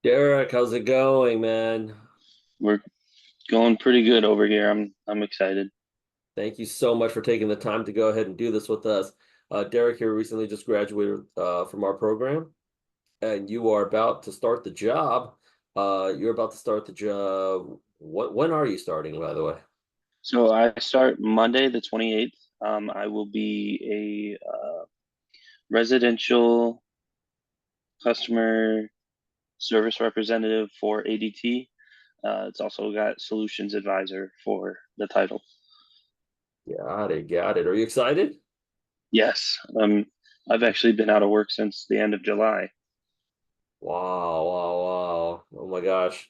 Derek, how's it going, man? We're going pretty good over here. I'm excited. Thank you so much for taking the time to go ahead and do this with us. Derek here recently just graduated from our program, and you are about to start the job. You're about to start the job. When are you starting, by the way? So I start Monday the 28th. I will be a residential customer service representative for ADT. It's also got solutions advisor for the title. Got it, got it. Are you excited? Yes, I've actually been out of work since the end of July. Wow, wow, wow. Oh my gosh.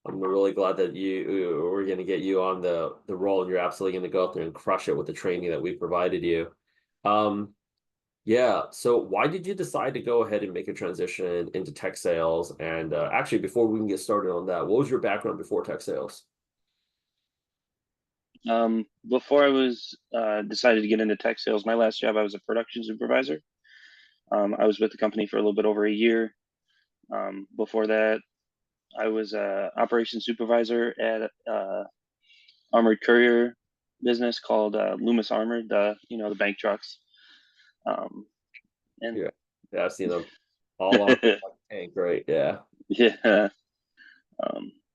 I'm really glad that we're going to get you on the roll and you're absolutely going to go out there and crush it with the training that we provided you. Um, Yeah. So why did you decide to go ahead and make a transition into tech sales? And actually, before we can get started on that, what was your background before tech sales? Before I was decided to get into tech sales, my last job I was a production supervisor. I was with the company for a little bit over a year. Before that, I was a operations supervisor at armored courier business called Loomis Armored, the bank trucks. Um, and Yeah. Yeah, I've seen them all on like a tank, right? Yeah. yeah,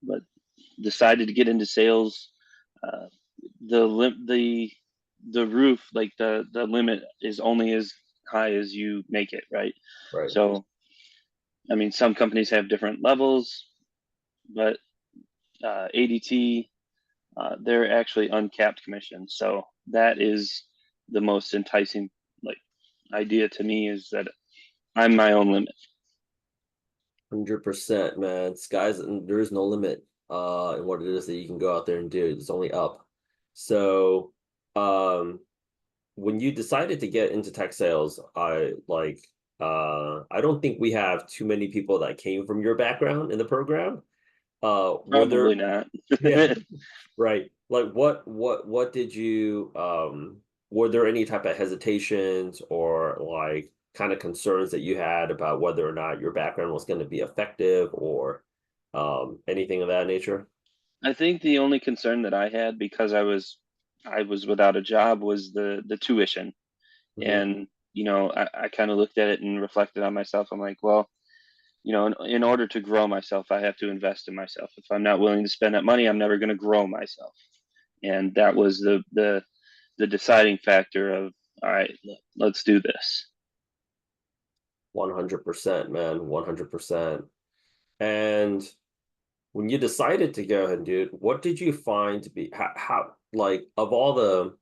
but decided to get into sales. Uh, the roof, like the limit, is only as high as you make it, right? Right. So, I mean, some companies have different levels, but ADT, they're actually uncapped commissions. So that is the most enticing like idea to me, is that I'm my own limit. 100%, man. Sky's there is no limit in what it is that you can go out there and do. It's only up. So, um, when you decided to get into tech sales, I don't think we have too many people that came from your background in the program. Were Probably there not. Yeah, right. Like what did you were there any type of hesitations or like kind of concerns that you had about whether or not your background was going to be effective or anything of that nature? I think the only concern that I had, because I was without a job, was the tuition. Hmm. And I kind of looked at it and reflected on myself. I'm like, well, in order to grow myself, I have to invest in myself. If I'm not willing to spend that money, I'm never going to grow myself. And that was the deciding factor of, all right, let's do this. 100%, man, 100%. And when you decided to go ahead and do it, what did you find to be how like of all the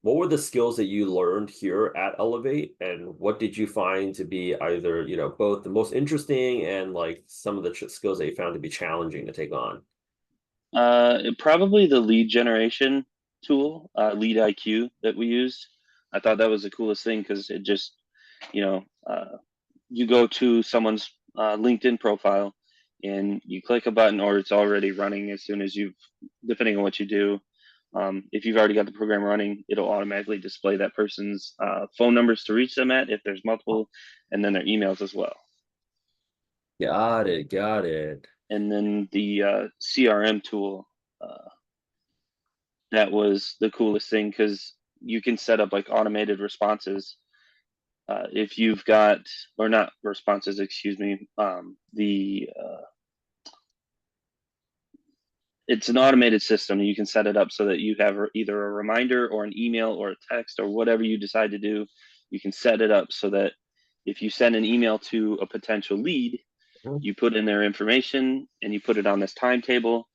what were the skills that you learned here at Elevate, and what did you find to be either, both the most interesting and like some of the skills that you found to be challenging to take on? Probably the lead generation tool, Lead IQ, that we used. I thought that was the coolest thing, because it just, you know, uh, you go to someone's LinkedIn profile and you click a button, or it's already running as soon as depending on what you do. If you've already got the program running, it'll automatically display that person's phone numbers to reach them at, if there's multiple, and then their emails as well. Got it, got it. And then the CRM tool, uh, that was the coolest thing, because you can set up like automated responses. If you've got, or not responses, excuse me, the it's an automated system. You can set it up so that you have either a reminder or an email or a text or whatever you decide to do. You can set it up so that if you send an email to a potential lead, Mhm. you put in their information and you put it on this timetable,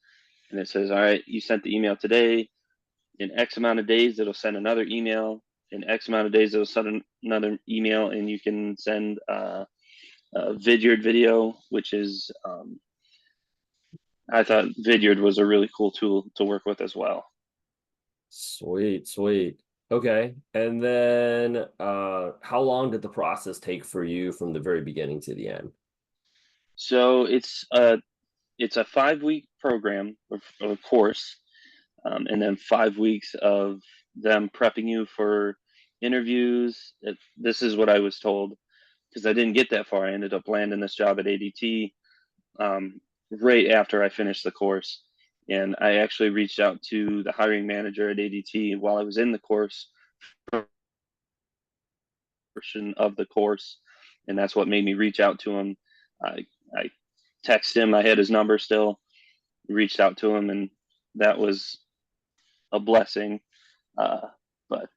and it says, all right, you sent the email today. In X amount of days, it'll send another email. In X amount of days, it'll send another email, and you can send a Vidyard video, which is, I thought Vidyard was a really cool tool to work with as well. Sweet, sweet. Okay. And then how long did the process take for you from the very beginning to the end? So it's a 5 week program, or course, and then 5 weeks of them prepping you for interviews. This is what I was told, because I didn't get that far. I ended up landing this job at ADT. right after I finished the course. And I actually reached out to the hiring manager at ADT while I was in the course portion of the course, and that's what made me reach out to him. I texted him. I had his number still. Reached out to him, and that was a blessing. But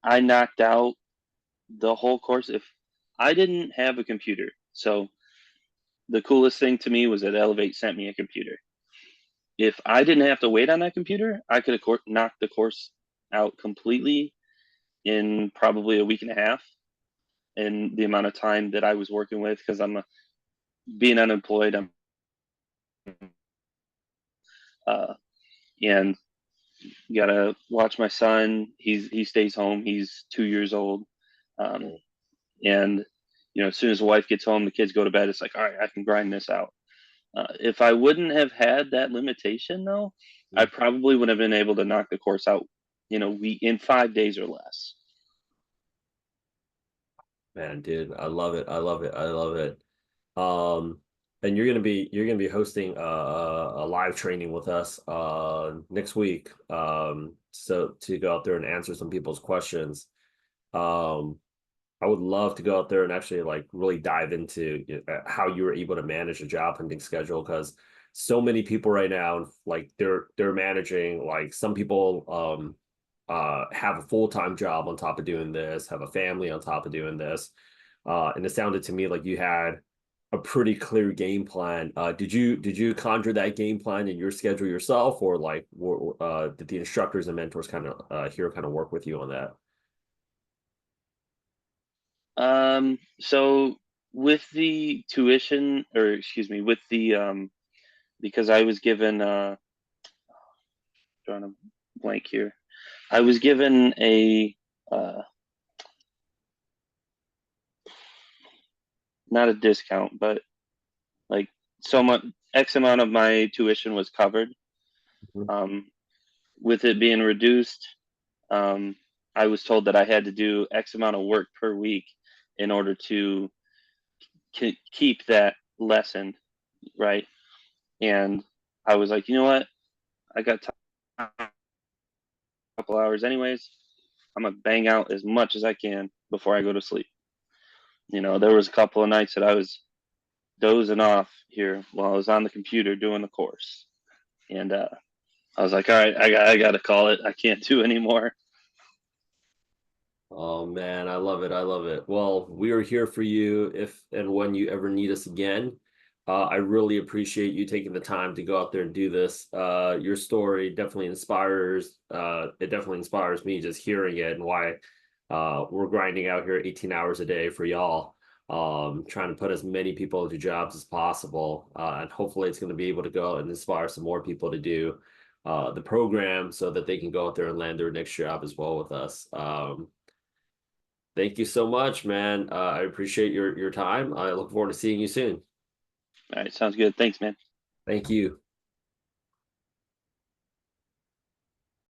I knocked out the whole course. If I didn't have a computer, so the coolest thing to me was that Elevate sent me a computer. If I didn't have to wait on that computer, I could have knocked the course out completely in probably a week and a half. And the amount of time that I was working with, because being unemployed, uh, and gotta watch my son. He stays home. He's 2 years old, um, and as soon as the wife gets home, the kids go to bed. It's like, all right, I can grind this out. If I wouldn't have had that limitation, though, I probably would have been able to knock the course out, in 5 days or less. Man, dude, I love it. I love it. I love it. Um, and you're gonna be hosting a live training with us next week. So to go out there and answer some people's questions. Um, I would love to go out there and actually like really dive into how you were able to manage a job hunting schedule because so many people right now like they're managing like some people have a full-time job on top of doing this, have a family on top of doing this. And it sounded to me like you had a pretty clear game plan. Did you conjure that game plan in your schedule yourself, or like did the instructors and mentors kind of here kind of work with you on that? So with the tuition, or excuse me, with the because I was given drawing a blank here. I was given a uh, not a discount, but like so much X amount of my tuition was covered. Mhm. Um, with it being reduced, um, I was told that I had to do X amount of work per week in order to keep that lessened, right? And I was like, you know what? I got a couple hours anyways. I'm gonna bang out as much as I can before I go to sleep. There was a couple of nights that I was dozing off here while I was on the computer doing the course, and I was like, all right, I got to call it. I can't do anymore. Oh man, I love it. I love it. Well, we are here for you if and when you ever need us again. I really appreciate you taking the time to go out there and do this. Your story definitely inspires. It definitely inspires me just hearing it and why we're grinding out here 18 hours a day for y'all. Trying to put as many people into jobs as possible. And hopefully it's going to be able to go and inspire some more people to do the program so that they can go out there and land their next job as well with us. Thank you so much, man. I appreciate your time. I look forward to seeing you soon. All right, sounds good. Thanks, man. Thank you.